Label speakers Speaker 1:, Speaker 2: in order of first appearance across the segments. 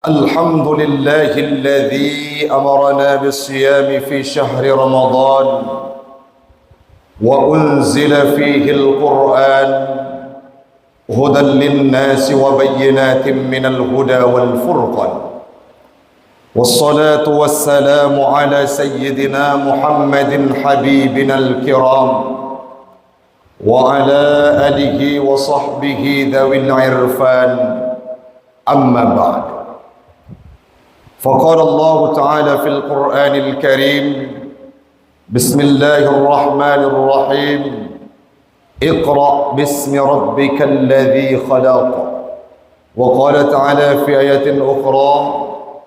Speaker 1: الحمد لله الذي أمرنا بالصيام في شهر رمضان وأنزل فيه القرآن هدى للناس وبينات من الهدى والفرقان، والصلاة والسلام على سيدنا محمد حبيبنا الكرام وعلى آله وصحبه ذوي العرفان. أما بعد، فقال الله تعالى في القرآن الكريم: بسم الله الرحمن الرحيم، اقرأ باسم ربك الذي خلق. وقال تعالى في آية أخرى: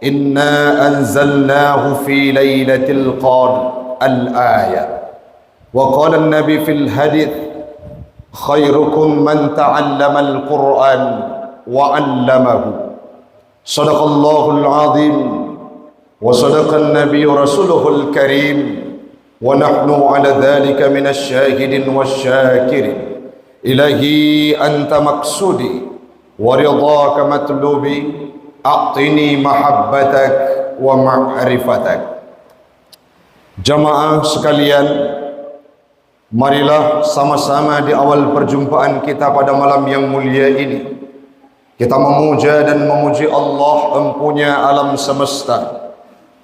Speaker 1: إنا أنزلناه في ليلة القدر الآية. وقال النبي في الحديث: خيركم من تعلم القرآن وعلمه. صدق الله العظيم وصدق النبي رسوله الكريم، ونحن على ذلك من الشاهدين والشاكرين. إلهي أنت مقصودي ورضاك مطلوبي، أعطني محبتك ومعرفتك. Jamaah sekalian, marilah sama-sama di awal perjumpaan kita pada malam yang mulia ini kita memuja dan memuji Allah empunya alam semesta,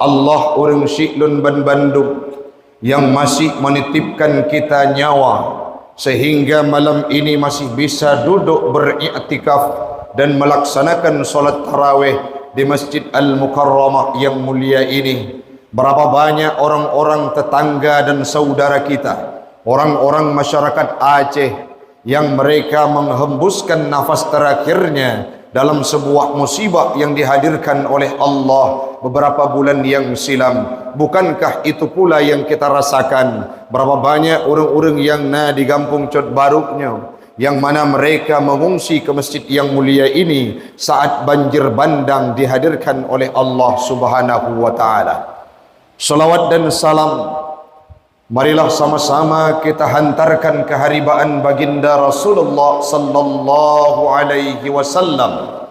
Speaker 1: Allah urang syiklun ban Bandung, yang masih menitipkan kita nyawa sehingga malam ini masih bisa duduk beriktikaf dan melaksanakan solat tarawih di Masjid Al-Mukarramah yang mulia ini. Berapa banyak orang-orang tetangga dan saudara kita, orang-orang masyarakat Aceh, yang mereka menghembuskan nafas terakhirnya dalam sebuah musibah yang dihadirkan oleh Allah beberapa bulan yang silam. Bukankah itu pula yang kita rasakan? Berapa banyak orang-orang yang di kampung Cot Baruknya, yang mana mereka mengungsi ke masjid yang mulia ini saat banjir bandang dihadirkan oleh Allah Subhanahu wa taala. Salawat dan salam marilah sama-sama kita hantarkan keharibaan baginda Rasulullah sallallahu alaihi wasallam,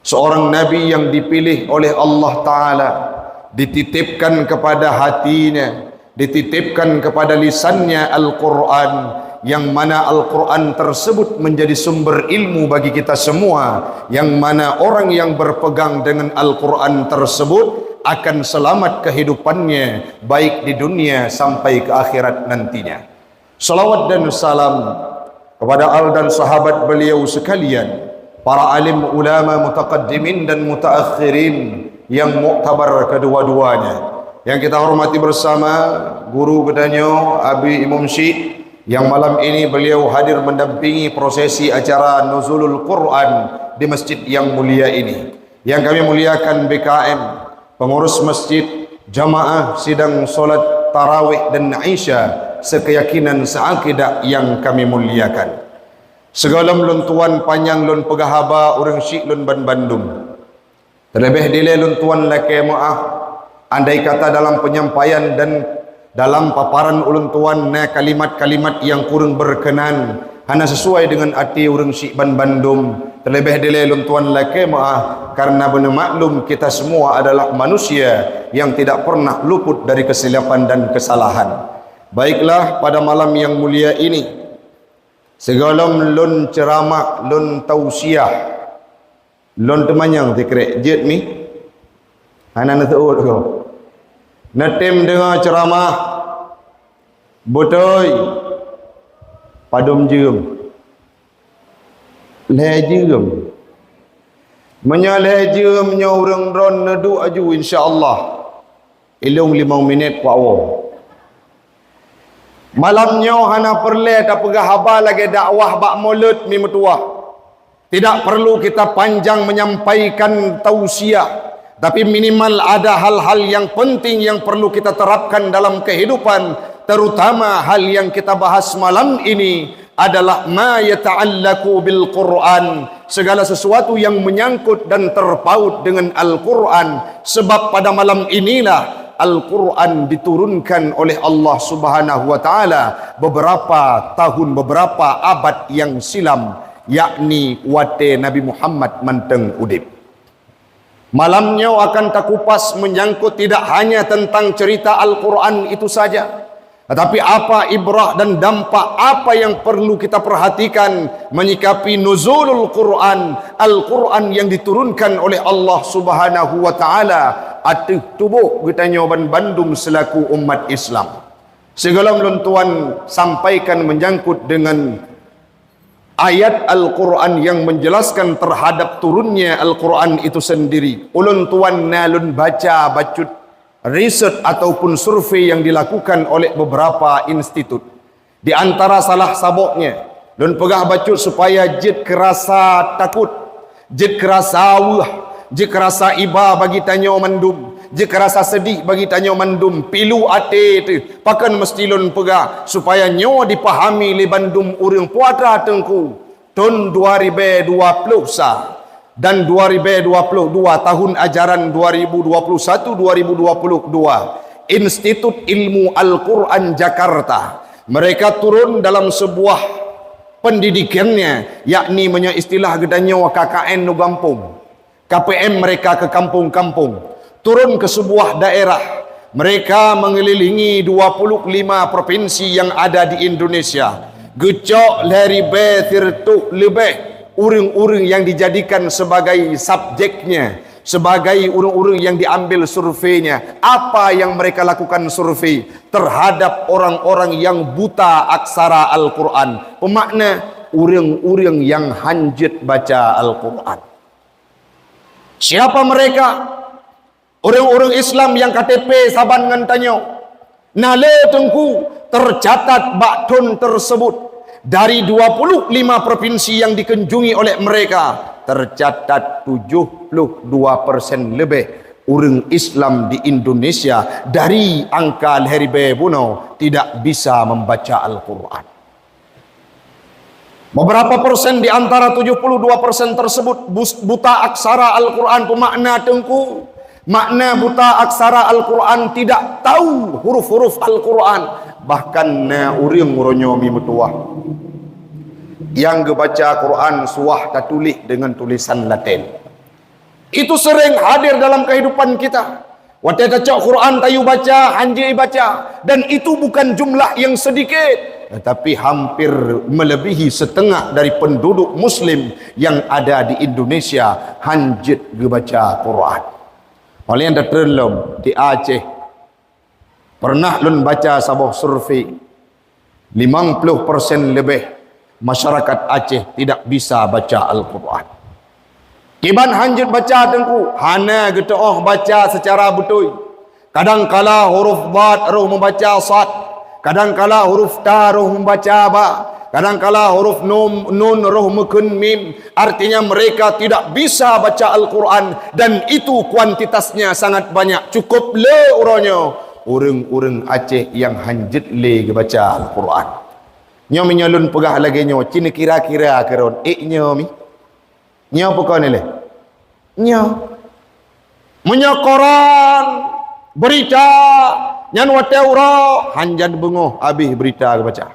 Speaker 1: seorang nabi yang dipilih oleh Allah taala, dititipkan kepada hatinya, dititipkan kepada lisannya Al-Quran, yang mana Al-Quran tersebut menjadi sumber ilmu bagi kita semua, yang mana orang yang berpegang dengan Al-Quran tersebut akan selamat kehidupannya baik di dunia sampai ke akhirat nantinya. Salawat dan salam kepada al dan sahabat beliau sekalian, para alim ulama mutaqaddimin dan mutaakhirin yang muktabar kedua-duanya, yang kita hormati bersama guru kedanyo Abi Imam Syed, yang malam ini beliau hadir mendampingi prosesi acara Nuzulul Quran di masjid yang mulia ini, yang kami muliakan BKM, pengurus masjid, jamaah sidang solat tarawih dan Isya sekeyakinan seakidah yang kami muliakan. Segala meluntuan panjang lun pegahaba orang syik lun ban Bandung, terlebih dile luntuan lake maaf, andai kata dalam penyampaian dan dalam paparan ulun tuan kalimat-kalimat yang kurang berkenan, hanya sesuai dengan hati orang syik ban Bandung, terlebih dile luntuan lake maaf, karena benar maklum kita semua adalah manusia yang tidak pernah luput dari kesilapan dan kesalahan. Baiklah, pada malam yang mulia ini segala lun ceramah, lun tausiah, lun temanyang tikrek jet mi anak tahu ko natem dengar ceramah botoi padum jum lejum menyaleh orang ron nedu aju insyaallah ilung 5 minit ku awo malamnya hana perle tak pegah haba lagi dakwah bak mulut mi metuah. Tidak perlu kita panjang menyampaikan tausiah, tapi minimal ada hal-hal yang penting yang perlu kita terapkan dalam kehidupan, terutama hal yang kita bahas malam ini adalah ma yata'allaku bil Quran, segala sesuatu yang menyangkut dan terpaut dengan Al-Quran. Sebab pada malam inilah Al-Quran diturunkan oleh Allah Subhanahu wa taala beberapa tahun, beberapa abad yang silam, yakni wate Nabi Muhammad manteng udip. Malamnya akan tak kupas menyangkut tidak hanya tentang cerita Al-Quran itu saja, tetapi apa ibrah dan dampak apa yang perlu kita perhatikan menyikapi nuzulul Quran, Al-Quran yang diturunkan oleh Allah Subhanahu wa taala atas tubuh kita nyoban Bandung selaku umat Islam. Segala meluntuan sampaikan menyangkut dengan ayat Al-Quran yang menjelaskan terhadap turunnya Al-Quran itu sendiri. Ulun tuan nalun baca bacut riset ataupun survei yang dilakukan oleh beberapa institut. Di antara salah saboknya, lun pegah bacut supaya jid kerasa takut, jid kerasa wah, jid kerasa iba bagi tanyo mandum, jid kerasa sedih bagi tanyo mandum, pilu ate tu. Pakan mesti lun pegah supaya nyo dipahami li bandum urang puatra tengku tahun 2020 sah. Dan 2022 tahun ajaran 2021-2022 Institut Ilmu Al-Quran Jakarta mereka turun dalam sebuah pendidikannya, yakni punya istilah gedanya KKN nu kampung, KPM mereka ke kampung-kampung, turun ke sebuah daerah. Mereka mengelilingi 25 provinsi yang ada di Indonesia. Gecok dari betirtuk lebih urang-urang yang dijadikan sebagai subjeknya, sebagai urang-urang yang diambil surveinya. Apa yang mereka lakukan survei terhadap orang-orang yang buta aksara Al-Quran, pemakna urang-urang yang hanjit baca Al-Quran. Siapa mereka? Orang-orang Islam yang KTP saban ngantanyo nale tengku tercatat bakton tersebut. Dari 25 provinsi yang dikunjungi oleh mereka, tercatat 72% lebih orang Islam di Indonesia dari angka lahir buno tidak bisa membaca Al-Quran. Beberapa persen di antara 72% tersebut buta aksara Al-Quran. Pemakna tengku, makna buta aksara Al-Quran, tidak tahu huruf-huruf Al-Quran. Bahkan uring ronyomi mutuah yang gebaca Quran suah tak tulis dengan tulisan Latin. Itu sering hadir dalam kehidupan kita. Waktu kita Quran tayu baca, hanji baca, dan itu bukan jumlah yang sedikit, tetapi hampir melebihi setengah dari penduduk Muslim yang ada di Indonesia hanjit gebaca Quran. Oleh yang terlom di Aceh pernah lun baca sebuah survei 50% lebih masyarakat Aceh tidak bisa baca Al-Quran. Kiban hanjut baca tengku hana getooh baca secara betul. Kadangkala huruf bad roh membaca sad, kadangkala huruf ta roh membaca ba, kadangkala huruf nun roh mekun mim. Artinya mereka tidak bisa baca Al-Quran, dan itu kuantitasnya sangat banyak. Cukup le uronyo urang-urang Aceh yang hanjit le baca Al-Quran. Nyo menyalun pegah lagi nyo cina kira-kira keron nyo mi nyo pokok ni le nyo menyokoran berita nyan wateuro hanjan bengoh habis berita baca.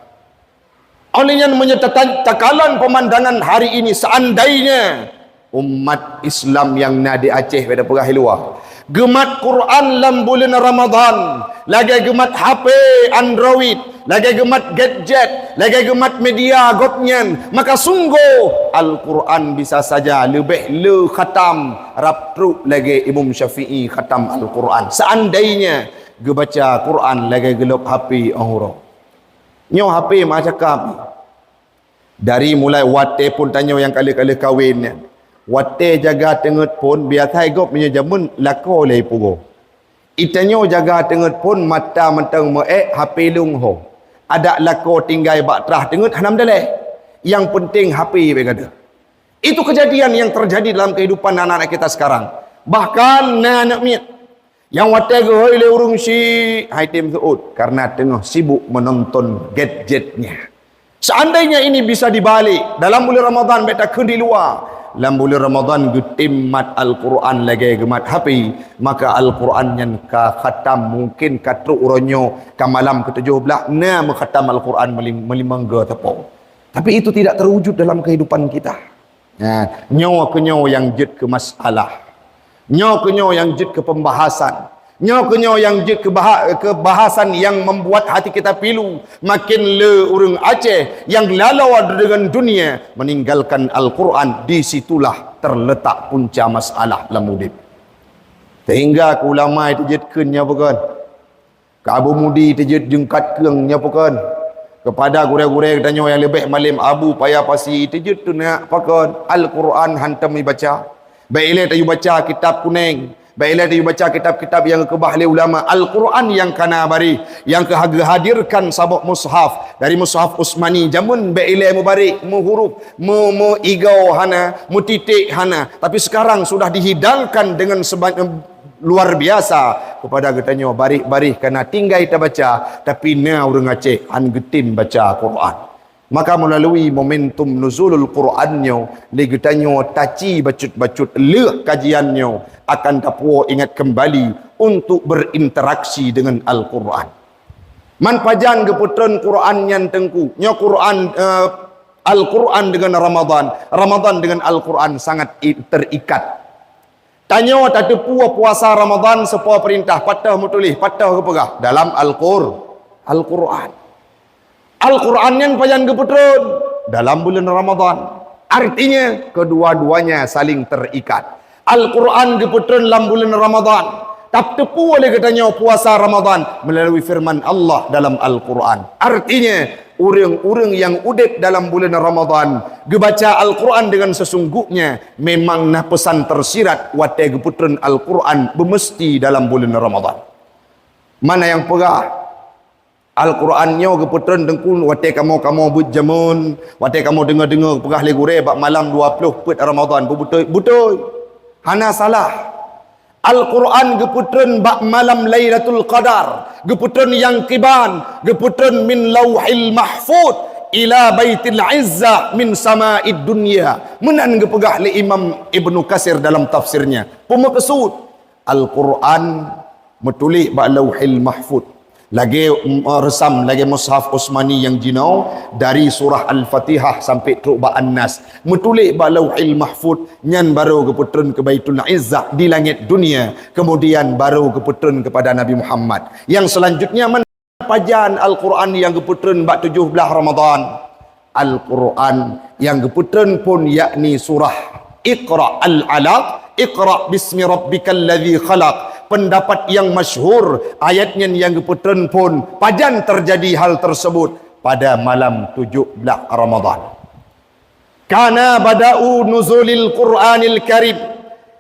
Speaker 1: Olehnya menyatakan takalan pemandangan hari ini seandainya umat Islam yang nadi Aceh pada pegah luar gemat Quran dalam bulan Ramadan, lagi gemat HP Android, lagi gemat gadget, lagi gemat media gotnyan, maka sungguh Al-Quran bisa saja lebih le khatam raptruk lagi Imam Syafi'i khatam Al-Quran. Seandainya gebaca Quran lagi gelap HP ahuro. Nyo HP mak cakap dari mulai wate pun tanya yang kali-kali kahwinnya. Wate jaga tenget pun biasa igop punya jamun lako lay pugo. Itanyo jaga tenget pun mata mentang HP lung ho. Ada lako tinggai baktrah tenget hanam daleh. Yang penting HP begada. Itu kejadian yang terjadi dalam kehidupan anak-anak kita sekarang. Bahkan anak miat yang wate goy le urung si haitim tuut karena tengah sibuk menonton gadgetnya. Seandainya ini bisa dibalik dalam bulan Ramadan beta ke di luar. Dalam bulan Ramadan gutimat Al-Quran lagi gemat HP, maka Al-Quran yang ka khatam mungkin katru uronyo ka malam ke-17 na mengkhatam Al-Quran melimangga tepung. Tapi itu tidak terwujud dalam kehidupan kita. Nyawa ke nyawa yang jid ke masalah. Nyo kenyo yang jid ke pembahasan. Nyo kenyo yang jid ke bahasan yang membuat hati kita pilu. Makin le urang Aceh yang lalau dengan dunia meninggalkan Al-Quran. Di situlah terletak punca masalah lamudib. Sehingga ke ulama itu jid kennya bukan. Ke Abu Mudi itu jid jengkat keungnya bukan. Kepada gureh-gureh tanya yang lebih malim Abu payah pasi itu jid tu nak pakai Al-Quran hantam dibaca. Baiklah tayu baca kitab kuning. Baiklah tayu baca kitab-kitab yang kebahli ulama. Al-Quran yang kana bari. Yang kehadirkan sabuk mushaf. Dari mushaf Usmani. Jamun baiklah mubarik. Mu huruf. Mu igau hana. Mu titik hana. Tapi sekarang sudah dihidangkan dengan luar biasa. Kepada katanya barik-barik. Kerana tinggal kita baca. Tapi na orang Aceh. Han getin baca Quran. Maka melalui momentum nuzulul Qur'annya, legetanyo taci bacut-bacut leh kajiannya akan tapua ingat kembali untuk berinteraksi dengan Al-Quran. Man pajan keputran Quran yang tengku, nya Quran Al-Quran dengan Ramadan dengan Al-Quran sangat terikat. Tanya tak tepua puasa Ramadan sepuah perintah patah mutulih, patah kepegah dalam Al-Quran. Al-Quran yang pajan keputran dalam bulan Ramadan. Artinya kedua-duanya saling terikat. Al-Quran keputran dalam bulan Ramadan. Tak tepu oleh katanya puasa Ramadan melalui firman Allah dalam Al-Quran. Artinya orang-orang yang udip dalam bulan Ramadan gebaca Al-Quran dengan sesungguhnya memang nah pesan tersirat watai keputran Al-Quran bermesti dalam bulan Ramadan. Mana yang pegah Al-Qurannya keputran dengkun watai kamu berjamun, watai kamu dengar-dengar pegah legure bak malam 20 put Ramadan betul. Hana salah. Al-Quran keputran bak malam Lailatul Qadar, keputran yang kiban, keputran min lauhil mahfud ila baitil izzah min sama'id dunya. Menan kepegah li Imam Ibnu Katsir dalam tafsirnya. Pemaksud Al-Quran metulis bak lauhil mahfud. Lagi resam lagi mushaf Usmani yang jinau dari surah Al-Fatihah sampai truk An-Nas. Metulis ba lauhil mahfud nyan baru keputran ke Baitul Izzah di langit dunia. Kemudian baru keputran kepada Nabi Muhammad. Yang selanjutnya pajan Al-Quran yang keputran bak 17 Ramadan. Al-Quran yang keputran pun yakni surah Iqra Al-Alaq, Iqra bismi rabbikal ladzi khalaq. Pendapat yang masyhur ayatnya yang keputran pun pajan terjadi hal tersebut pada malam 17 Ramadan. Kana bada'u nuzulil Qur'anil Karim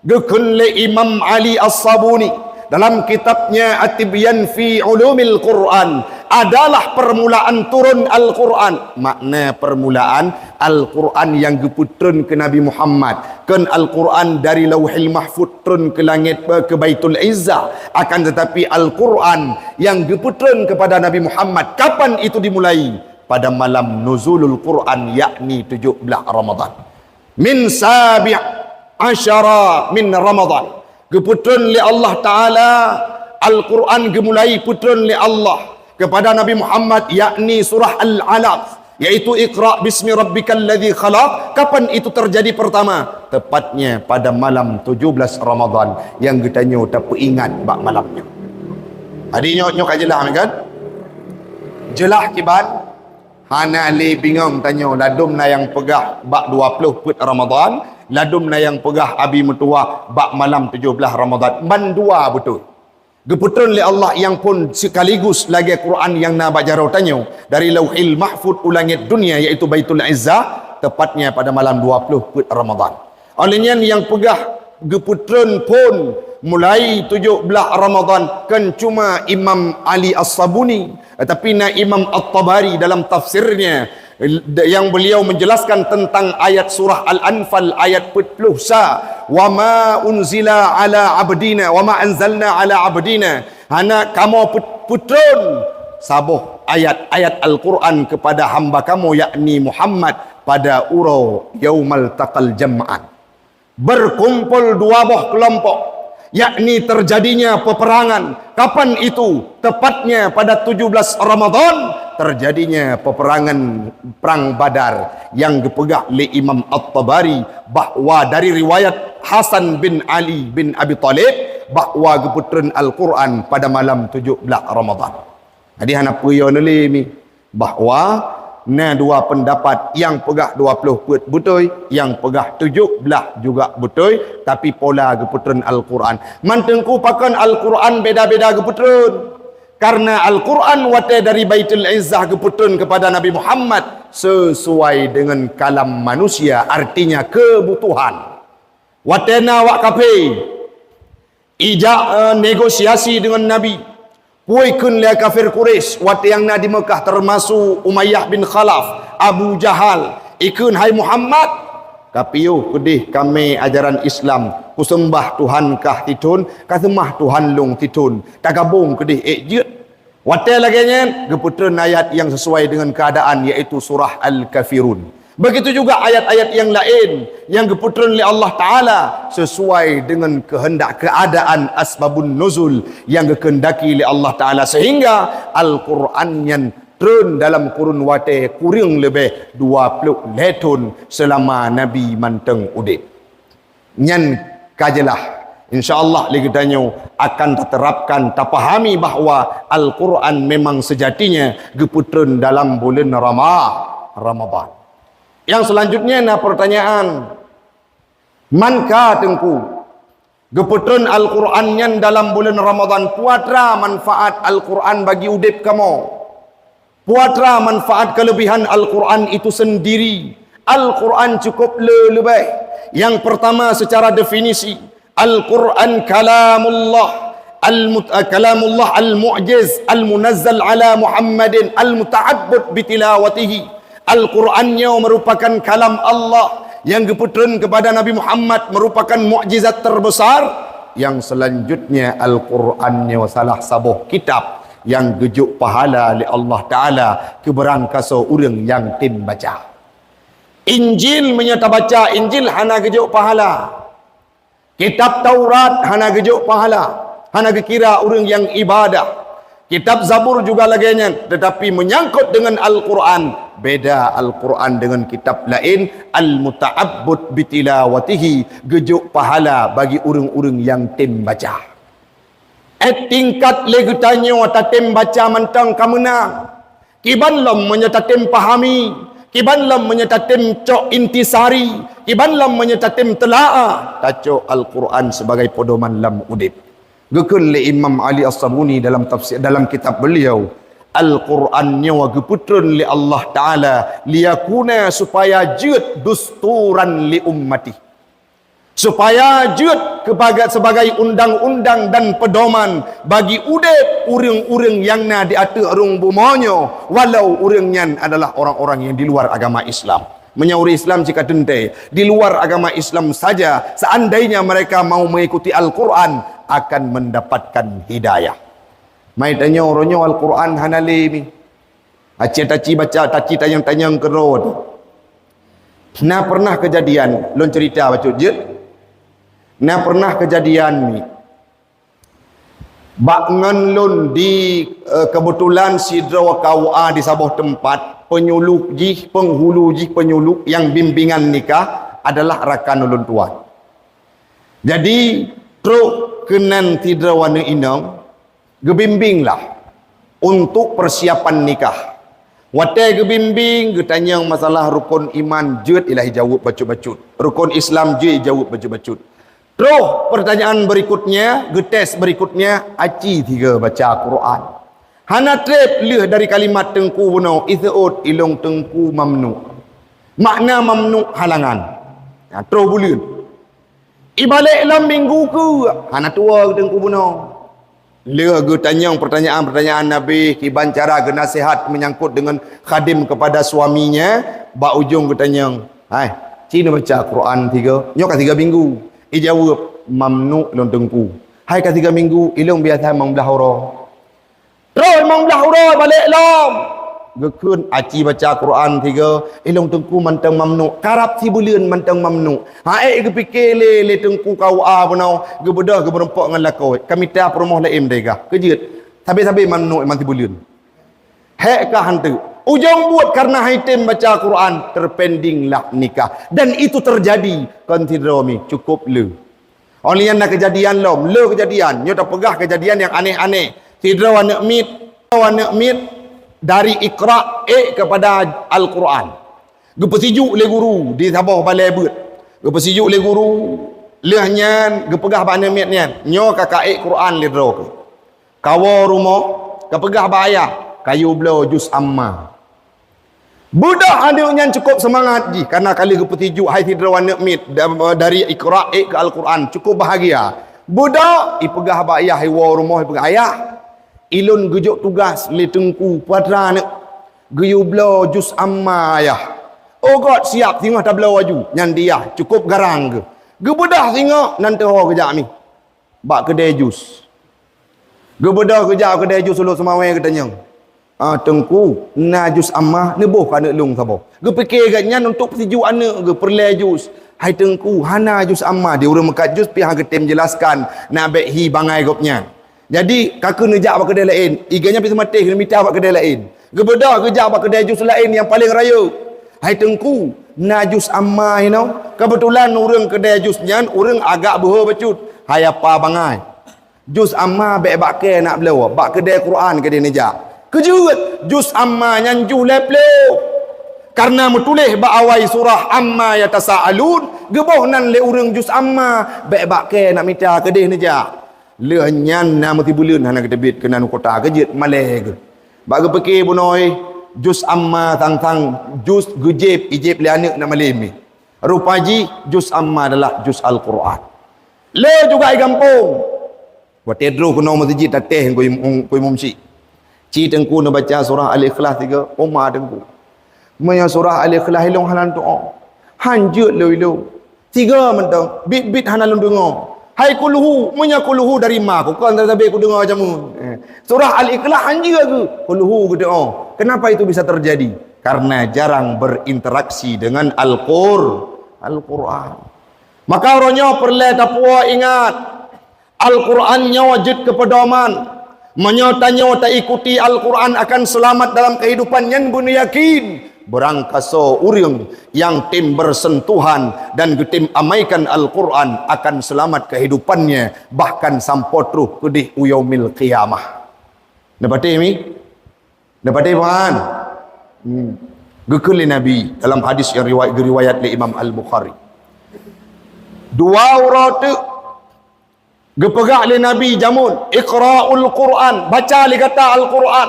Speaker 1: gekun li Imam Ali As-Sabuni dalam kitabnya At-Tibyan fi Ulumil Quran adalah permulaan turun Al-Quran. Makna permulaan Al-Quran yang keputran ke Nabi Muhammad. Kan Al-Quran dari lauhil mahfud turun ke langit ke Baitul Izzah. Akan tetapi Al-Quran yang keputran kepada Nabi Muhammad. Kapan itu dimulai? Pada malam nuzulul Quran yakni 17 Ramadan. Min sabi' asyara min Ramadan. Keputran li Allah Ta'ala. Al-Quran gemulai putran li Allah kepada Nabi Muhammad yakni surah Al-Alaq, yaitu Iqra bismi rabbikal ladzi khalaq. Kapan itu terjadi pertama? Tepatnya pada malam 17 Ramadan yang kita tak ingat bak malamnya. Adi nyok ajalah kan? Jelah kiban hana li bingung tanya ladum na yang pegah bak 20 put Ramadan, ladum na yang pegah abi metua bak malam 17 Ramadan. Man dua betul. Keputran li Allah yang pun sekaligus lagi Quran yang na bajarau tanya dari lauhil mahfud ulangit dunia yaitu Baitul Izzah tepatnya pada malam 20 put Ramadan. Olehnya yang pegah keputran pun mulai 17 Ramadan kan cuma Imam Ali As-Sabuni, tetapi na Imam At-Tabari dalam tafsirnya yang beliau menjelaskan tentang ayat surah Al-Anfal ayat 40 wa ma unzila ala abdina wa ma anzalna ala abdina. Hana kamu putron sabuh ayat-ayat Al-Quran kepada hamba kamu yakni Muhammad pada urau yaumal taqal jam'an. Berkumpul dua buah kelompok yakni terjadinya peperangan. Kapan itu? Tepatnya pada 17 Ramadan terjadinya peperangan Perang Badar yang dipegah oleh Imam At-Tabari, bahawa dari riwayat Hasan bin Ali bin Abi Talib, bahawa geputran Al-Quran pada malam 17 Ramadan. Jadi hana puyo ni bahawa na dua pendapat, yang pegah 20 put betul, yang pegah 17 juga betul, tapi pola geputran Al-Quran. Mantengku pakan Al-Quran beda-beda geputran. Karena Al-Quran wate dari Baitul Izzah geputran kepada Nabi Muhammad sesuai dengan kalam manusia, artinya kebutuhan. Watena wak kape ijak negosiasi dengan Nabi. Puikun lia kafir Quraisy wate yang na di Mekah, termasuk Umayyah bin Khalaf, Abu Jahal, ikun hai Muhammad kapiyo kedih kami ajaran Islam, kusembah Tuhan kah titun, kasembah Tuhan lung titun, tak gabung kedih ejut. Wate lagi nya geputran ayat yang sesuai dengan keadaan, yaitu surah Al-Kafirun. Begitu juga ayat-ayat yang lain yang geputran oleh Allah Ta'ala sesuai dengan kehendak keadaan asbabun nuzul yang dikehendaki oleh Allah Ta'ala, sehingga Al-Quran yang turun dalam kurun wate kurang lebih 20 letun selama Nabi manteng udip. Nyan kajelah InsyaAllah lagi tanyo akan terterapkan, terpahami bahawa Al-Quran memang sejatinya geputran dalam bulan Ramadan. Yang selanjutnya na pertanyaan, manka tengku geputran Al-Quran yang dalam bulan Ramadan, puatra manfaat Al-Quran bagi udip kamu, puatra manfaat kelebihan Al-Quran itu sendiri. Al-Quran cukup lebih. Yang pertama secara definisi, Al-Quran kalamullah, kalamullah al-mu'jiz, al-munazzal ala Muhammadin, al-muta'abbud bitilawatihi. Al-Qurannya merupakan kalam Allah yang geputran kepada Nabi Muhammad, merupakan mukjizat terbesar. Yang selanjutnya Al-Qurannya salah sabuh kitab yang gejuk pahala oleh Allah Ta'ala keberangkasa orang yang tim baca. Injil menyata baca Injil hana gejuk pahala. Kitab Taurat hana gejuk pahala, hana kira orang yang ibadah. Kitab Zabur juga laginya, tetapi menyangkut dengan Al-Quran, beda Al-Quran dengan kitab lain. Al-muta'abbud bitilawatihi, gejuk pahala bagi orang-orang yang tim baca. Tingkat lagi tanya wata tim baca mantang kamenang, kiban lam menyata tim pahami, kiban lam menyata tim cok intisari, kiban lam menyata tim telaah. Taco Al-Quran sebagai pedoman lam udip. Gekun le Imam Ali As-Sabuni dalam tafsir, dalam kitab beliau, Al-Qurannya wa geputran li Allah Ta'ala liyakuna supaya jud dusturan li ummati, supaya jud sebagai undang-undang dan pedoman bagi udep urang-urang yang na di atas arung bumonyo, walau urangnya adalah orang-orang yang di luar agama Islam. Menyauri Islam jika dente di luar agama Islam saja, seandainya mereka mau mengikuti Al-Quran akan mendapatkan hidayah. Mai tanya orangnya Al-Quran hanali mi. Aci baca taci tanyang-tanyang ke road. Nah pernah kejadian, lon cerita baca je. Nah pernah kejadian mi. Bakngan lon di kebetulan sidra kawa di sabuh tempat, penyuluh jih, penghulu jih penyuluh yang bimbingan nikah adalah rakan ulun tuan. Jadi truk kenan tidra wana inang gebimbinglah untuk persiapan nikah. Wate gebimbing getanyang masalah rukun iman jut ilahi jawab bacut-bacut, rukun Islam je jawab bacut-bacut. Terus pertanyaan berikutnya, getes berikutnya, aci tiga baca Quran. Hana trep leh dari kalimat tengku bunau ithaut ilung tengku mamnu. Makna mamnu halangan. Nah, terus buliun. Ibalik dalam minggu ke hana tua tengku bunau. Leh ge tanyang pertanyaan-pertanyaan Nabi, kiban cara ge nasihat menyangkut dengan khadim kepada suaminya, ba ujung ge tanyang, hai, cina baca Quran tiga, nyok 3 minggu. Jawab mamnu ilung tengku. Hai ka 3 minggu ilung biasa mang belahura. Terus mang belahura balik lam. Gekun aci baca Quran tiga, ilung tengku mantang mamnu. Karap si bulian mantang mamnu. Hae ge fikir le tengku kau a benau, ge bedah ge berempok ngan lakoi. Kami ta promoh laim dega. Kejut. Sabe-sabe mamnu iman si bulian. Hek kah hantu. Ujung buat karena haitim baca Quran, terpendinglah nikah. Dan itu terjadi. Kontiromi, cukup lu. Only yang nak kejadian lom, lu kejadian. Nyo tak pegah kejadian yang aneh-aneh. Tidro anak mit dari Iqra kepada Al-Quran. Gepesijuk le guru di Sabah balai beut. Gepesijuk le guru lehnya gepegah ba anak mit nian. Nyo kakak Quran le dro ke. Kawo rumah kepegah ba ayah kayu belo juz amma. Budak adiknya cukup semangat ji karena kali gepetijuk hai tidro anak mit dari Iqra ke Al-Quran cukup bahagia. Budak ipegah ba ayah hai wo rumah ipegah ayah. Ilun gejuk tugas le tengku puatra nak geyu belo juz amma ayah. Oh God siap tengok tak belo waju nyan dia cukup garang ke. Gebedah tengok nanti ho kejap ni. Bak kedai jus. Gebedah kejap kedai jus ulu semawe katanya. Tengku na jus amma neboh ka anak lung sabo. Ge fikir katnya untuk persejuk anak ge perle jus. Hai tengku hana jus amma dia urang mekat jus pi hang ketem jelaskan na bek hi bangai gopnya. Jadi kakak nejak bak kedai lain. Iganya pi sematih kena minta bak kedai lain. Gebedah kejap bak kedai jus lain yang paling raya. Hai tengku na jus amma you know. Kebetulan urang kedai jusnya urang agak beuh becut. Hai apa bangai. Jus amma bek bak ke nak belo bak kedai Quran kedai nejak. Kejut juz amma nyanju lepleu karena metulih ba awai surah amma yatasaalun geboh nan le urang juz amma bek bak ke nak minta kedeh neja leh nyan na mati buleun hana kedebit kena kota kejet maleh ke bak pekir bunoi juz amma tang juz gejep ijep le anak nak maleh rupaji juz amma adalah juz al-Quran le juga ai kampung wa tedro kuno masjid tateh ko mumsi Ci tengku nak baca surah Al-Ikhlas 3 Umar tengku. Maya surah Al-Ikhlas hilong halan doa. Hanjut lo. 3 mentang bit hanan dengar. Hai kulhu, manya kulhu dari mak. Kau kan tabe aku dengar macam surah Al-Ikhlas hanjut ke? Kulhu ke doa. Kenapa itu bisa terjadi? Karena jarang berinteraksi dengan Al-Quran. Maka orangnya perlu tapua ingat Al-Qurannya wajib kepedoman. Menyotanya tak ikuti Al-Quran akan selamat dalam kehidupan yang guna yakin berangkaso urang yang tim bersentuhan dan getim amaikan Al-Quran akan selamat kehidupannya bahkan sampotruh kedih yaumil qiyamah. Dapat ini? Dapat iman. Gekeli Nabi dalam hadis yang riwayat oleh Imam Al-Bukhari. Dua orang gepegak le Nabi jamun Iqra'ul Quran baca li kata Al-Quran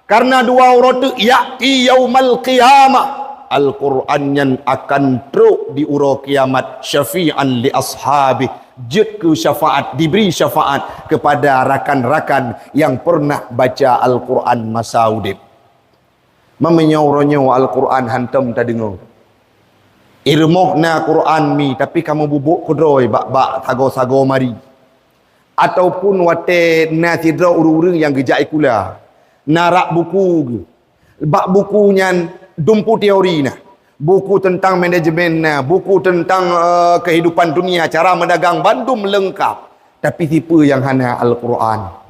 Speaker 1: karena dua orang tu ya'ti yaumal qiyamah Al-Quran yang akan teruk di uro kiamat syafi'an li ashabi jid ke syafaat diberi syafaat kepada rakan-rakan yang pernah baca Al-Quran masa udip memenyo Al-Quran hantam tak dengar irmoh na Quran mi tapi kamu bubuk kodroi bak sago mari ataupun wate na tidra urung yang gejak ikula narak buku bak bukunya dumpu teori nah buku tentang manajemen nah buku tentang kehidupan dunia cara mendagang bandum lengkap tapi tipe yang hana Al-Quran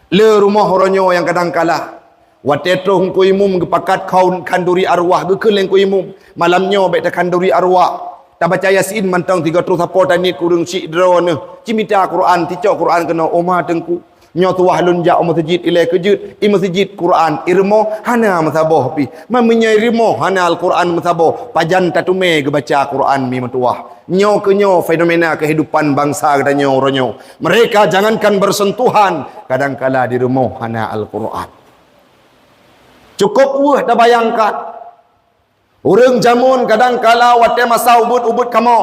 Speaker 1: le rumah horonyo yang kadang kala wate trong ko imum gepakat kaun kanduri arwah gekeleng ko imum malamnya bek kanduri arwah tak baca Yasin mantang 3 terus apa tani kurang sik drone cimita Quran ticok Quran kena omah tengku nyo tuah lun ja masjid ilai kejut masjid Quran irmo hana masabah pi mamnya irmo hana Al-Quran masabah pajan tatume ke baca Quran mi matuah nyo ke nyo fenomena kehidupan bangsa katanya oronyo mereka jangankan bersentuhan kadang-kala di rumah hana Al-Quran cukup dah bayangkan urang jamun kadang kala wate masa ubud kamu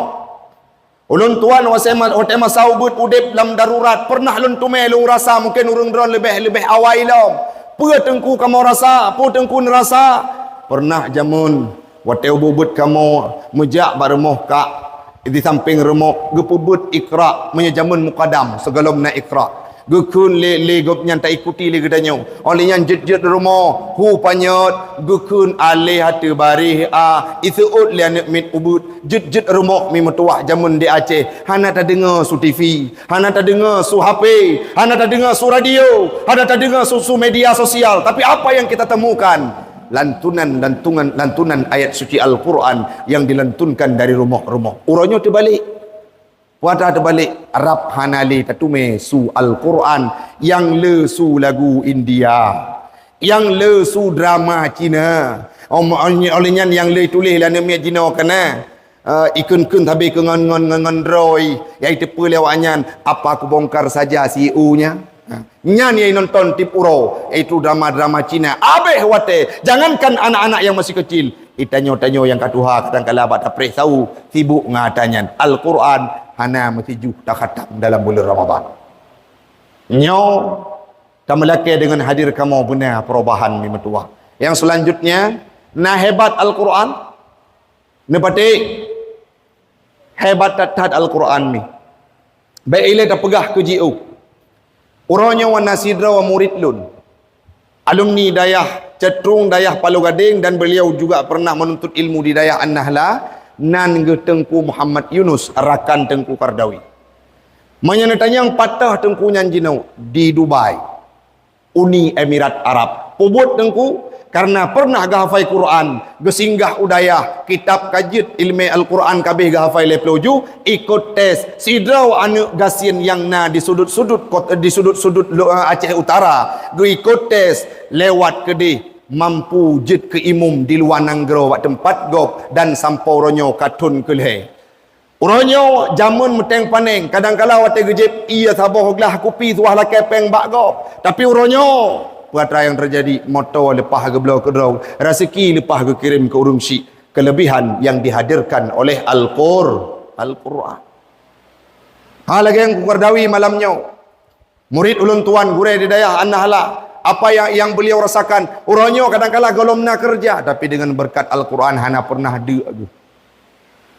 Speaker 1: ulun tuan wate masa ubud udip dalam darurat pernah lun tume lung rasa mungkin urang dron lebih awai lam pu tengku kamu rasa pu tengku nerasa pernah jamun wate ubud kamu mejak baremoh ka di samping remok gepubut Iqra menyajamun mukadam segalom na Iqra Gukun le gop nyan tak ikuti le gedanya. Oleh nyan jet rumah hu panyot gukun ale hatu barih isuut le anak mit ubud jet rumah mi metuah jamun di Aceh. Hana tak dengar su TV, hana tak dengar su HP, hana tak dengar su radio, hana tak dengar su media sosial. Tapi apa yang kita temukan? Lantunan ayat suci Al-Quran yang dilantunkan dari rumah-rumah. Uranya terbalik. Puada terbalik. Arab hanali tatume su Al-Quran yang le su lagu India, yang le su drama Cina. Olehnya yang le tulis lah nama Cina kena ikun-kun tabi ke ngon roy iaitu pelewaknya apa aku bongkar saja CEO-nya. Nyan yang nonton tipuro itu drama-drama Cina abeh wate. Jangankan anak-anak yang masih kecil, itanyo-tanyo yang katuha kadang-kala bata preh tahu sibuk ngatanya Al-Quran hana masih tak khatam dalam bulan Ramadan. Nyo tamalake dengan hadir kamu benar perubahan ni metua. Yang selanjutnya nah hebat Al-Quran nepati hebat tat Al-Quran ni baik ile tak pegah ke JO. Urangnya wa nasidra wa murid lun. Alumni dayah Cetrung, dayah Palu Gading, dan beliau juga pernah menuntut ilmu di dayah An-Nahla nan ge Tengku Muhammad Yunus rakan Tengku Kardawi. Menyenatanya yang patah Tengku Nyanjinau di Dubai, Uni Emirat Arab. Pubut Tengku karena pernah gahafai Quran, gesinggah udayah kitab kajit ilmu Al-Quran kabeh gahafai leploju, ikut tes sidraw anu gasin yang na di sudut-sudut Aceh Utara, ge ikut tes lewat kedih mampu jid ke imum di luar nanggro wak tempat gop dan sampau ronyo katun keleh. Uronyo jamun meteng paneng kadang-kala wate gejep iya saboh glah kopi tuah la kepeng bak gop. Tapi uronyo perkara yang terjadi moto lepas ke belau kedrau rezeki lepas ke kirim ke urung syik kelebihan yang dihadirkan oleh Al-Quran. Lagi yang Kardawi malamnya murid ulun tuan gure di dayah An-Nahla apa yang beliau rasakan uronyo kadang-kala golomna kerja tapi dengan berkat Al-Quran hana pernah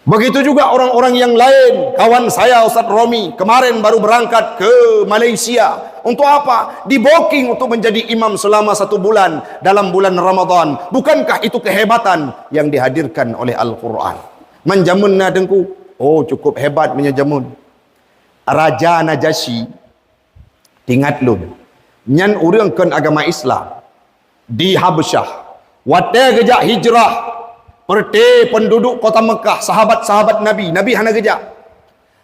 Speaker 1: begitu juga orang-orang yang lain. Kawan saya Ustaz Romi kemarin baru berangkat ke Malaysia. Untuk apa? Di booking untuk menjadi imam selama 1 bulan dalam bulan Ramadan. Bukankah itu kehebatan yang dihadirkan oleh Al-Quran? Menjamun na dengku. Oh cukup hebat menjamun. Raja Najasyi tingat lum nyan urangkan agama Islam di Habsyah. Wate gejak hijrah Perte penduduk kota Mekah, sahabat-sahabat Nabi hana gejak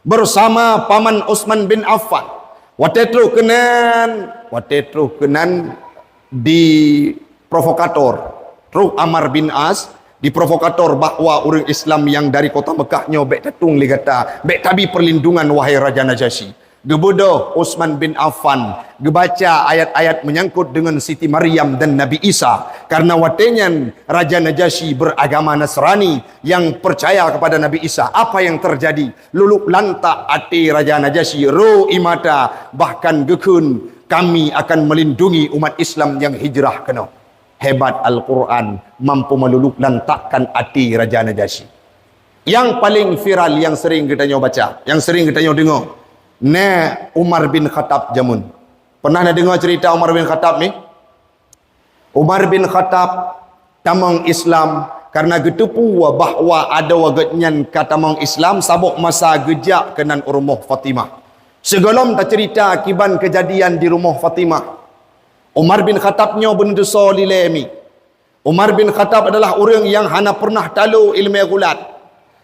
Speaker 1: bersama paman Utsman bin Affan. Wate terus kenan di provokator. Terus Amar bin As di provokator bahwa orang Islam yang dari kota Mekah nyo bek tatung li kata, bek tabi perlindungan wahai Raja Najasyi. Gebodoh Utsman bin Affan gebaca ayat-ayat menyangkut dengan Siti Maryam dan Nabi Isa karena watenya Raja Najasyi beragama Nasrani yang percaya kepada Nabi Isa. Apa yang terjadi? Luluk lantak ati Raja Najasyi ro imata bahkan gekun kami akan melindungi umat Islam yang hijrah kena. Hebat Al-Quran mampu meluluk lantakkan ati Raja Najasyi. Yang paling viral yang sering kita baca, yang sering kita dengar Umar bin Khattab jamun. Pernah nak dengar cerita Umar bin Khattab ni? Umar bin Khattab tamang Islam karena getepu bahwa ada wagatnyan katamang Islam sabuk masa gejak kenan rumah Fatimah. Segalom tak cerita akibat kejadian di rumah Fatimah. Umar bin Khattab nyo benduso lilemi. Umar bin Khattab adalah orang yang hana pernah talu ilmu gulat.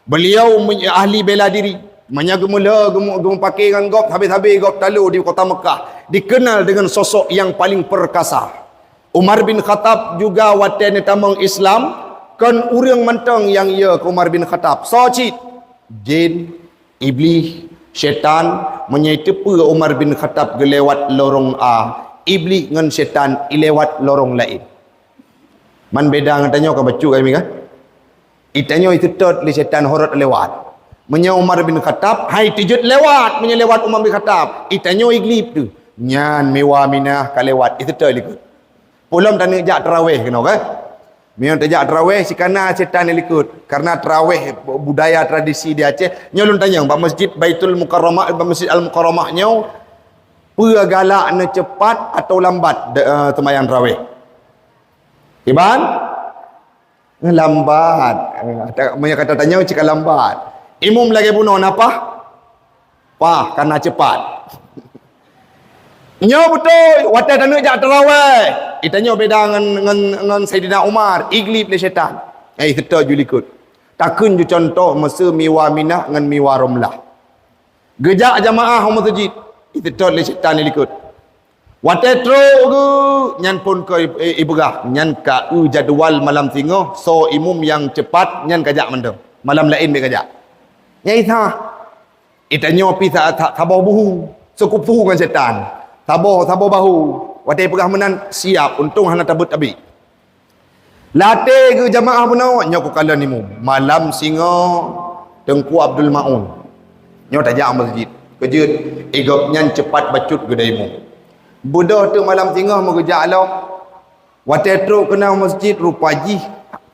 Speaker 1: Beliau ahli bela diri. Menyaga mula gemu pakai dengan gop habis-habis gop talu di kota Mekah. Dikenal dengan sosok yang paling perkasa. Umar bin Khattab juga watan tamang Islam kan urang mentang yang ia ke Umar bin Khattab. Socit jin, iblis, syaitan menyetepa Umar bin Khattab gelewat lorong A. Iblis dengan syaitan ilewat lorong lain. Man beda dengan tanya kau baca kami kan? Itanya itu tot li syaitan horot lewat. Menya Umar bin Khattab hai tijut lewat menyelewat Umar bin Khattab itanyo iglip tu nyan mewah minah kalewat itu tu likut pulam tani jak tarawih kena kan mian tajak tarawih sikana setan likut karena tarawih budaya tradisi di Aceh nyolun tanya ba masjid Baitul Mukarramah, masjid Al Mukarramah nyo Pergalaknya cepat atau lambat sembahyang tarawih? Iban? Lambat. Banyak kata tanya cakap lambat. Imam lagi bunuh apa? Pah, karena cepat. Nyo betul, watai tanuk jak tarawih. Itanya beda dengan Sayyidina Umar, iglip le syaitan. Kita julikut. Takun ju contoh masa miwa Minah dengan miwa Romlah. Gejak jamaah masjid. Itu le syaitan likut. Watai tro ke nyan pun ke ibrah, nyan ka jadual malam tengah, so imam yang cepat nyan kajak mendem. Malam lain be kajak. Nyai tha. Itanya pi tak tabah buhu. Sekupu dengan syaitan. Tabah bahu. Watai perah menan siap untung hana tabut abi. Latih ke jamaah punau nyok kala ni mu. Malam singa Tengku Abdul Maun. Nyok tajak masjid. Kejut igop nyan cepat bacut gedaimu. Budak tu malam singa mau kejak Allah. Watai truk kena masjid rupaji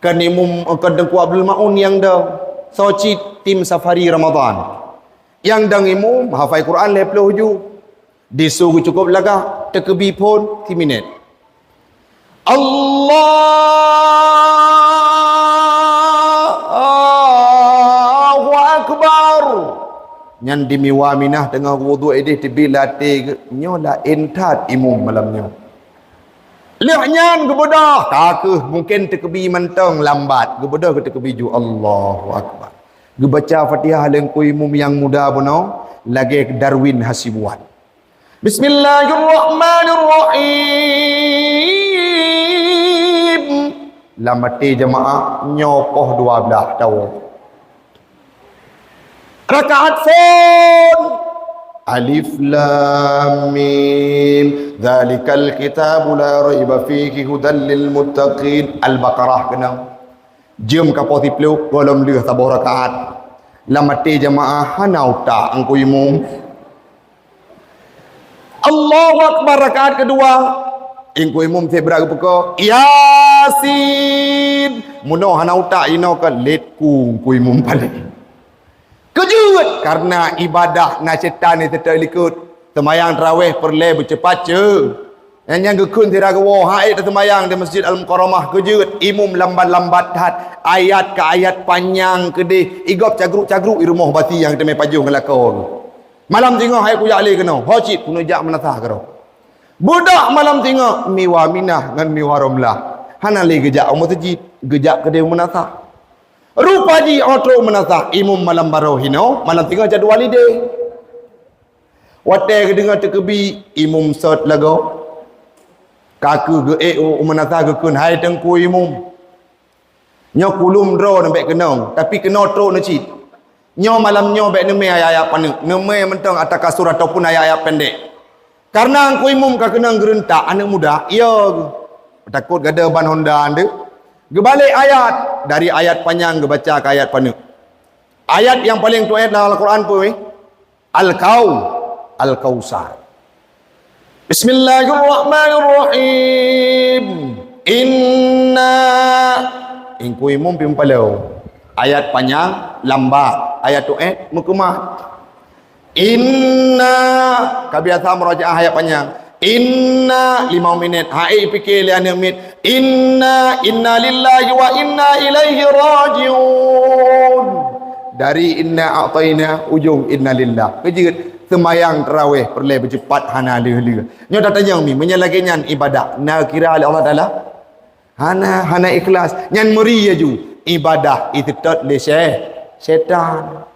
Speaker 1: kan imam ke Tengku Abdul Maun yang dah soci tim safari Ramadan. Yang dang imam hafal Quran 50 hujung. Disuruh cukup lagak terkebi pun 3 minit. Allahu Akbar. Nyan di miwa Minah tengah wudu edih tebi latih nyola entat imam malamnya. Lihat nyan kebedah. Takah mungkin terkebi mentang lambat. Kebedah ke terkebi ju Allahu Akbar. Gebaca Fatihah lengku imam yang muda punau lagi Darwin Hasibuan. Bismillahirrahmanirrahim. Lamati jemaah nyopoh 12 tahun. Rakaat fon. Alif lam mim. Dzalikal kitabu la raiba fihi hudan lil muttaqin. Al-Baqarah kena. Jom kapoti peluk golom leh tabah rakaat. Lamati jemaah hanau tak angku imam. Allahu Akbar rakaat kedua. Ingku imam tebra ke peka Yasin. Muno hanau tak ino ke letku ku imam balik. Kejut karena ibadah na syaitan ni tetap likut. Temayang tarawih perle bercepat je. Yang gekun tira ke wah haid temayang di Masjid Al-Mukarramah kejut imam lambat-lambat hat ayat ke ayat panjang kedih igop cagruk-cagruk di rumah bati yang temai pajuh ngelakau. Malam tengah hai ku jali kena. Hojit pun jak menatah kero. Budak malam tengah miwa Minah dengan miwa Romlah. Hana le gejak masjid, gejak kedai menatah. Rupa ji otro menatah imam malam barohino, malam tengah jadual ide. Watai dengar terkebi imam sot lago. Kaku ge menatah ge kun hai Tengku imam. Nyo kulum dro nampak kenong, tapi kena tro necit. Nyo malam nyo baik neme ayat-ayat panik. Neme mentang atas kasur ataupun ayat-ayat pendek. Karena angku imum ka kena gerentak anak muda. Iya. Takut gada ban Honda anda. Gebalik ayat. Dari ayat panjang ke baca ke ayat panik. Ayat yang paling tu ayat dalam Al-Quran pun. Al-Kausar. Bismillahirrahmanirrahim. Inna. Ingku imum pimpalau. Ayat panjang, lambat. Ayat tu mukmah. Inna kabiasa merajaah ayat panjang. Inna 5 minit. Hai fikir 5 minit. Inna lillahi wa inna ilaihi rajiun. Dari inna a'taina ujung inna lillah. Kejut semayang tarawih perle bercepat hana leh. Nyo dah tanya mi menyalagi nyan ibadah. Na kira oleh Allah Taala. Hana ikhlas. Nyan meri ju. Ibadah itu tot le syaitan.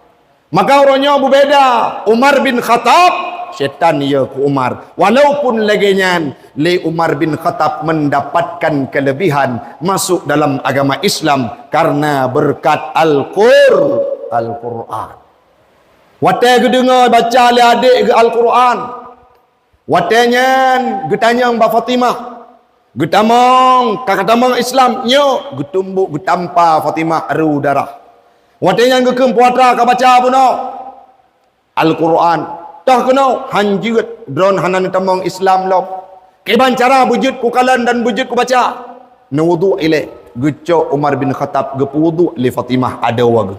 Speaker 1: Maka orangnya berbeza. Umar bin Khattab syaitan ya ke Umar. Walaupun laginya le Umar bin Khattab mendapatkan kelebihan masuk dalam agama Islam karena berkat Al-Quran. Watai ke dengar baca le adik ke Al-Quran. Watainya getanya Mbak Fatimah. Getamang kakak tamang Islam nyo getumbuk getampa Fatimah aru darah. Watenya gekem puatra ka baca puno Al-Quran. Tah kena hanjut drone hanan tamang Islam lo. Keban cara bujud ku kalan dan bujud ku baca. Nuwudu ile geco Umar bin Khattab gepudu li Fatimah ada wagu.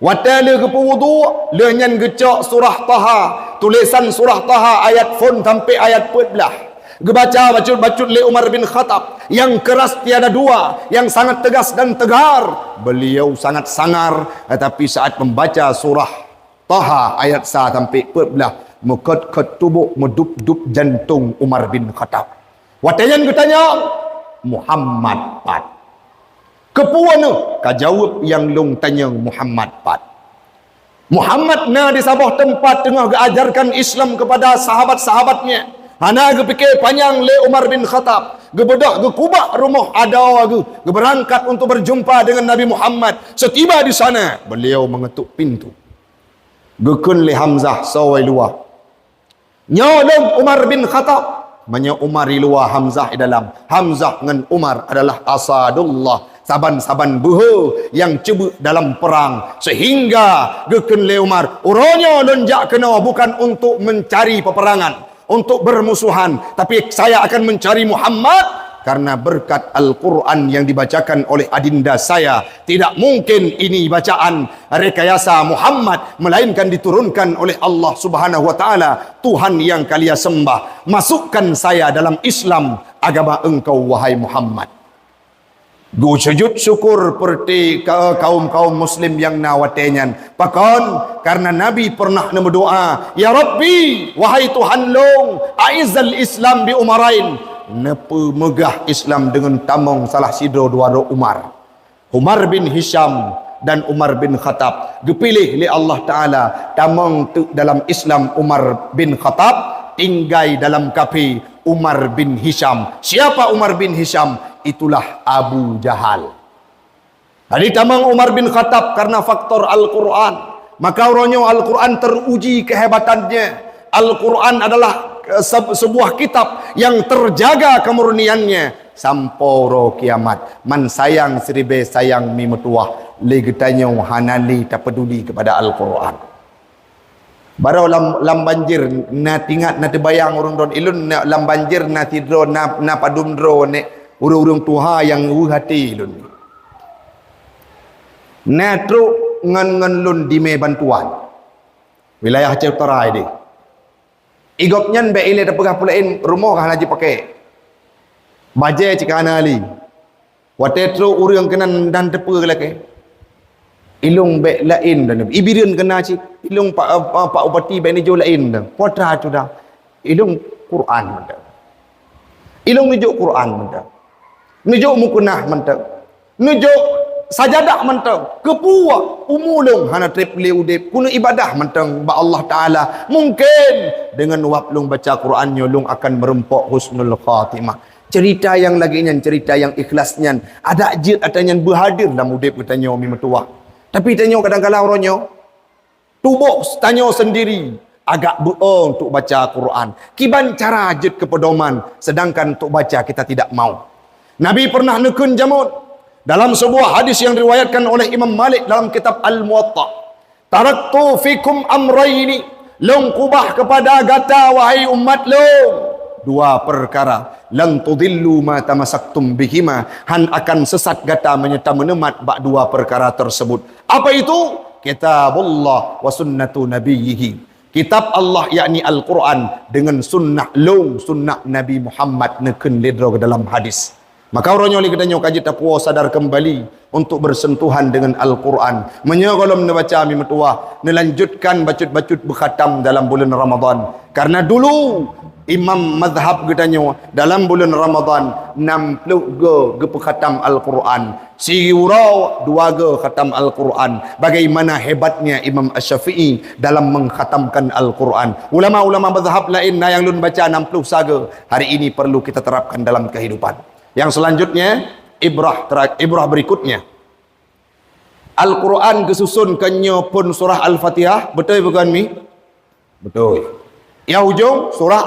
Speaker 1: Watala ke wudu le nyan gecok surah Taha, tulisan surah Taha ayat fun sampai ayat 14. Gebaca bacut-bacut le Umar bin Khattab yang keras tiada dua, yang sangat tegas dan tegar. Beliau sangat sangar, tetapi saat membaca surah Taha ayat 1 sampai 14, mekat tubuh medup-dup jantung Umar bin Khattab. Watayan ketanya Muhammad pat. Kepuana kajawab yang long tanya Muhammad pat. Muhammad na di sabah tempat tengah geajarkan Islam kepada sahabat-sahabatnya. Hana gepikir panjang le Umar bin Khattab, gebedah gekubak rumah ada ge berangkat untuk berjumpa dengan Nabi Muhammad. Setiba di sana, beliau mengetuk pintu. Gekun le Hamzah sawai luar. Nyolong Umar bin Khattab, manya Umar di luar, Hamzah di dalam. Hamzah dengan Umar adalah asadullah, saban-saban buhu yang cebuk dalam perang, sehingga gekun le Umar uronya lonjak kena bukan untuk mencari peperangan, untuk bermusuhan, tapi saya akan mencari Muhammad karena berkat Al-Quran yang dibacakan oleh adinda saya. Tidak mungkin ini bacaan rekayasa Muhammad, melainkan diturunkan oleh Allah Subhanahu wa ta'ala, Tuhan yang kalian sembah. Masukkan saya dalam Islam, agama engkau wahai Muhammad. Gu sujud syukur perti kaum-kaum muslim yang nawatenyan. Pakon karena Nabi pernah berdoa, ya Rabbi, wahai Tuhan long, aizal Islam bi umarain. Nepe megah Islam dengan tamong salah sidro dua Umar. Umar bin Hisham dan Umar bin Khattab. Dipilih oleh Allah Ta'ala tamong dalam Islam Umar bin Khattab, tinggai dalam kapi Umar bin Hisham. Siapa Umar bin Hisham? Itulah Abu Jahal. Hari tamang Umar bin Khattab karena faktor Al-Quran. Maka orangnya Al-Quran teruji kehebatannya. Al-Quran adalah sebuah kitab yang terjaga kemurniannya samporo kiamat. Man sayang seribe sayang mi metuah, legetanya hanali tak peduli kepada Al-Quran. Baru lam banjir na tingat na tebayang urung don ilun na lam banjir na tidro na padum dro ne urung-urung tuha yang hati lun. Natru ngan lun di me bantuan. Wilayah Aceh Utara ini. Igop nyan be ile da pegah pulain rumah kah haji pakai. Baje cikana ali. Watetro urang kenan dan tepe lake. Ilung be lain dan ibireun kena cik. Ilung pak upati be ni jo lain dah. Potra tu dah. Ilung Quran dah. Ilung nujuk Quran dah. Nujuk mukunah mentang. Nujuk sajadah mentang. Kepuak umulung hana trip udip kuno ibadah mentang ba Allah Taala. Mungkin dengan waplung baca Qurannya lung akan merempok husnul khatimah. Cerita yang lagi nyan, cerita yang ikhlasnya. Ada jid atanya berhadir dalam udip katanya mi metuah. Tapi tanya kadang-kadang orangnya tubuh tanya sendiri agak bohong untuk baca Quran. Kiban cara jid kepedoman, sedangkan untuk baca kita tidak mau. Nabi pernah nekun jamud dalam sebuah hadis yang diriwayatkan oleh Imam Malik dalam kitab Al-Muwatta. Taraktu fikum amrayni, long kubah kepada gata wahai umat long. Dua perkara, lan tudillu ma tamassaktum bihima, han akan sesat gata menyerta menemat bak dua perkara tersebut. Apa itu? Kitabullah wa sunnatu nabiyhi. Kitab Allah yakni Al-Quran dengan sunnah long, sunnah Nabi Muhammad nekun ledro ke dalam hadis. Maka orangnya oleh katanya kaji tapua sadar kembali untuk bersentuhan dengan Al-Quran. Menyekolom nebaca mi metuah, nelanjutkan bacut-bacut berkhatam dalam bulan Ramadan. Karena dulu imam mazhab katanya dalam bulan Ramadan 60 ge khatam Al-Quran. Siurau 2 ge khatam Al-Quran. Bagaimana hebatnya Imam Asy-Syafi'i dalam mengkhatamkan Al-Quran. Ulama-ulama mazhab lain yang lun baca 60 saga. Hari ini perlu kita terapkan dalam kehidupan. Yang selanjutnya ibrah berikutnya. Al-Quran kesusun kenyo pun surah Al-Fatihah, betul bukan mi? Betul. Yang hujung surah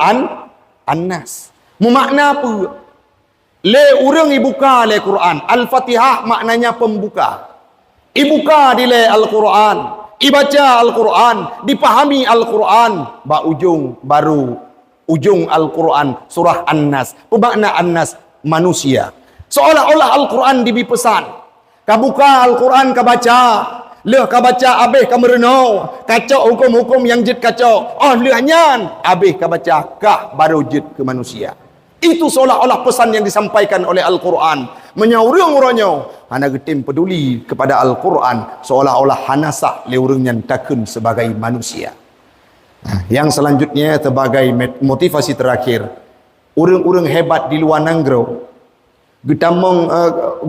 Speaker 1: An-Nas. Makna apa? Le urang ibuka le Quran. Al-Fatihah maknanya pembuka. Ibuka di le Al-Quran, ibaca Al-Quran, dipahami Al-Quran, ba ujung baru ujung Al-Quran surah An-Nas. Makna An-Nas manusia. Seolah-olah Al-Quran dibi pesan. Kabuka Al-Quran kabaca. Leh ka baca habis ka merenau. Kacau hukum-hukum yang jid kacau. Oh leh nyan. Habis ka baca kah baru jid ke manusia. Itu seolah-olah pesan yang disampaikan oleh Al-Quran. Menyaurung-urangnya. Hana getim peduli kepada Al-Quran. Seolah-olah hana sah leurung yang takun sebagai manusia. Yang selanjutnya sebagai motivasi terakhir. Urang-urang hebat di luar nanggro. Getamong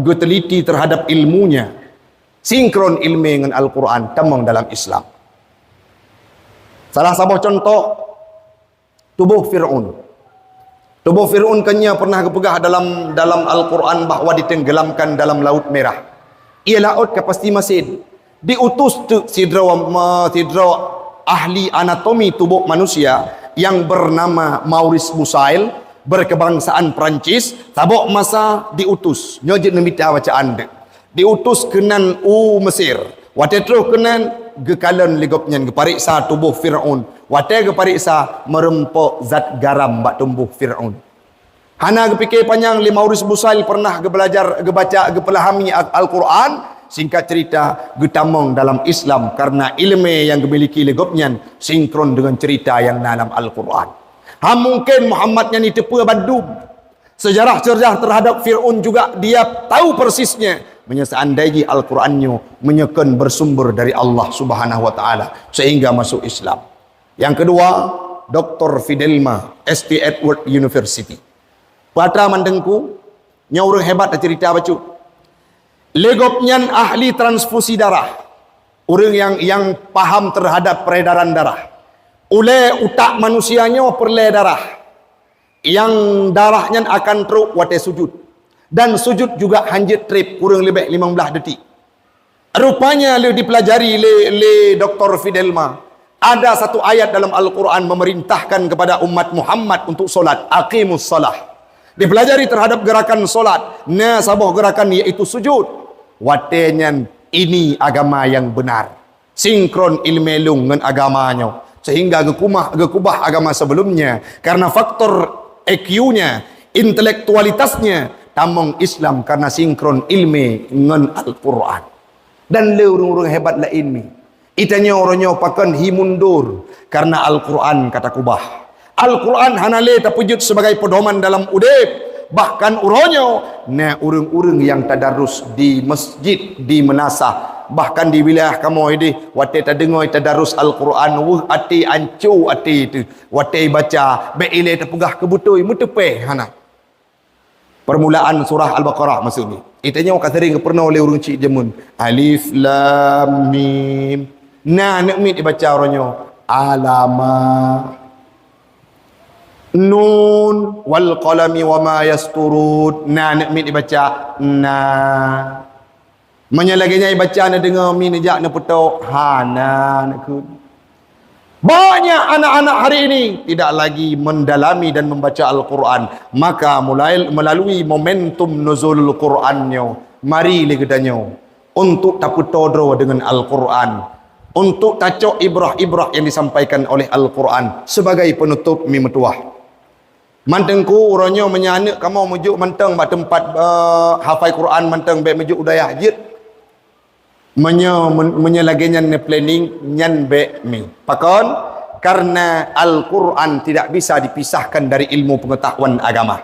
Speaker 1: geteliti terhadap ilmunya. Sinkron ilmu dengan Al-Quran. Tamang dalam Islam. Salah satu contoh. Tubuh Fir'aun. Tubuh Fir'aun kenya pernah kepegah dalam Al-Quran bahawa ditenggelamkan dalam Laut Merah. Ia laut ke pasti mesin. Diutus tu sidra ahli anatomi tubuh manusia yang bernama Maurice Bucaille, berkebangsaan Perancis. Tabok masa diutus. Nyojit nemita bacaan dia. Diutus kenan Mesir. Wate terus kenan gekalan ligopnya gepariksa tubuh Fir'aun. Wate gepariksa merempok zat garam bak tumbuh Fir'aun. Hana gepikir panjang li Maurice Bucaille pernah gebelajar gebaca gepelahami Al-Quran. Singkat cerita getamong dalam Islam karena ilmu yang dimiliki ligopnya sinkron dengan cerita yang dalam Al-Quran. Mungkin Muhammad yang ditepu badum. Sejarah-sejarah terhadap Fir'aun juga dia tahu persisnya. Seandainya Al-Qurannya menyekan bersumber dari Allah Subhanahu wa taala sehingga masuk Islam. Yang kedua, Dr. Fidelma, St. Edward University. Patra mandengku, nyaurang hebat cerita bacu. Legopnyan ahli transfusi darah. Orang yang paham terhadap peredaran darah. Oleh utak manusianya perle darah. Yang darahnya akan teruk wate sujud. Dan sujud juga hanjit trip kurang lebih 15 detik. Rupanya dipelajari oleh Dr. Fidelma. Ada satu ayat dalam Al-Quran memerintahkan kepada umat Muhammad untuk solat. Aqimus salah. Dipelajari terhadap gerakan solat. Nah, sabuh gerakan iaitu sujud. Watenya ini agama yang benar. Sinkron ilmelung dengan agamanya. Sehingga gekubah agama sebelumnya. Karena faktor EQ-nya, intelektualitasnya, tamong Islam karena sinkron ilmu dengan Al-Quran. Dan orang-orang hebat lain ni. Itanya orangnya pakan himundur. Karena Al-Quran kata kubah. Al-Quran hanale terpujud sebagai pedoman dalam udip. Bahkan uronyo nah urung-urung yang tadarus di masjid, di menasah, bahkan di wilayah kamu ini wate tadengoy tadarus Al-Quran ati ancu ati itu wate baca be ile terpegah kebutui mutepe hana permulaan surah Al-Baqarah maksud ni itanya orang sering pernah oleh urung cik jemun alif lam mim nah nak mit dibaca oronyo alama Nun wal qalami wa ma yasturun. Nah nak mit dibaca nah. Menyalaginya baca nak dengar mi nejak nak putok hana nak kun. Banyak anak-anak hari ini tidak lagi mendalami dan membaca Al-Quran. Maka melalui momentum nuzulul Qurannya, mari legedanyo untuk taputodro dengan Al-Quran. Untuk tacok ibrah-ibrah yang disampaikan oleh Al-Quran sebagai penutup mi metuah. Mantengku orangnya menyanak kamu mejuk manteng bak tempat hafal Quran manteng baik mejuk udayah jid. Menyelaginya ne planning nyan baik mi. Pakon karena Al-Quran tidak bisa dipisahkan dari ilmu pengetahuan agama.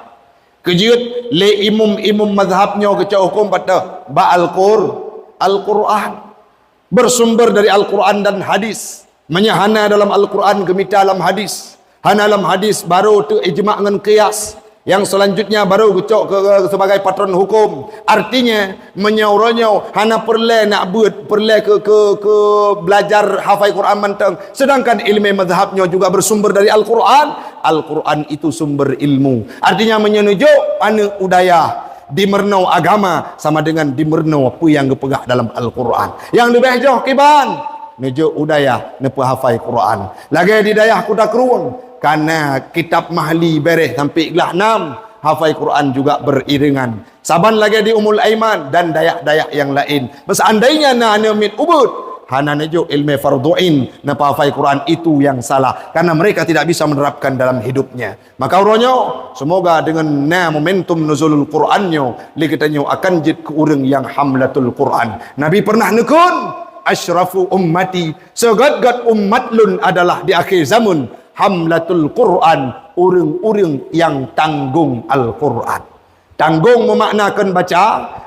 Speaker 1: Kejut le imam mazhabnya kecau hukum pada ba Al-Quran bersumber dari Al-Quran dan hadis. Menyahana dalam Al-Quran gemita dalam hadis. Hana dalam hadis baru tu ijma' dengan qiyas. Yang selanjutnya baru gecok ke sebagai patron hukum. Artinya menyauranyo hana perle nak buat perle ke belajar hafal Quran menteng. Sedangkan ilmu mazhabnya juga bersumber dari Al-Quran. Al-Quran itu sumber ilmu. Artinya menunjuk anu udaya di mernau agama sama dengan di mernau apa yang gepegah dalam Al-Quran. Yang lebih jauh kiban nujuk udaya nepa hafal Quran. Lagi di dayah kuda keruang. Karena kitab mahli bereh sampai ikhlas 6 hafal Quran juga beriringan. Saban lagi di Umul Aiman dan dayak-dayak yang lain. Seandainya na mit ubud hana nejo ilmu fardu'in na hafal Quran itu yang salah karena mereka tidak bisa menerapkan dalam hidupnya. Maka uronyo semoga dengan na momentum nuzulul Qurannya li kita akan jid ke urang yang hamlatul Quran. Nabi pernah nekun asyrafu ummati, segat-gat umat lun adalah di akhir zaman hamlatul Quran, urang-urang yang tanggung Al-Quran. Tanggung memaknakan baca,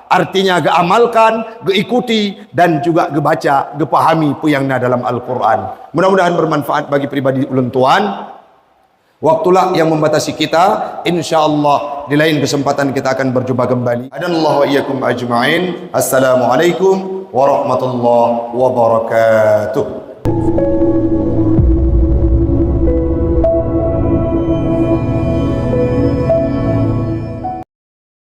Speaker 1: artinya geamalkan, geikuti, dan juga gebaca, gepahami apa yang dalam Al-Quran. Mudah-mudahan bermanfaat bagi pribadi ulun tuan. Waktulah yang membatasi kita. InsyaAllah di lain kesempatan kita akan berjumpa kembali. Adanallahu wa iyyakum ajma'in. Assalamualaikum warahmatullahi wabarakatuh.